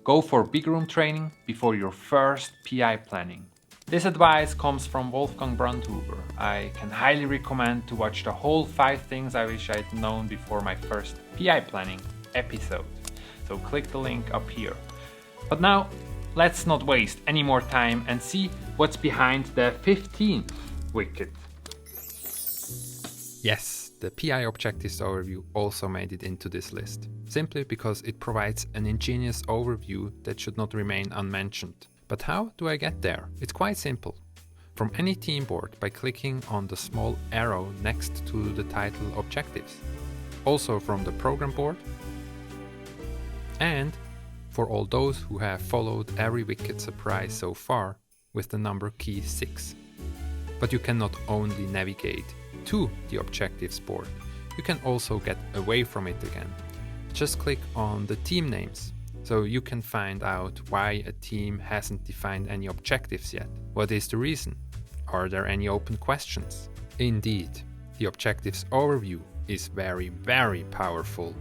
Go for big room training before your first PI planning. This advice comes from Wolfgang Brandhuber. I can highly recommend to watch the whole 5 things I wish I'd known before my first PI planning episode. So click the link up here. But now, let's not waste any more time and see what's behind the 15th wicket. Yes, the PI Objectives Overview also made it into this list, simply because it provides an ingenious overview that should not remain unmentioned. But how do I get there? It's quite simple. From any team board by clicking on the small arrow next to the title Objectives. Also from the program board. And for all those who have followed every wicket surprise so far with the number key 6. But you can not only navigate to the objectives board, you can also get away from it again. Just click on the team names, so you can find out why a team hasn't defined any objectives yet. What is the reason? Are there any open questions? Indeed, the objectives overview is very, very powerful.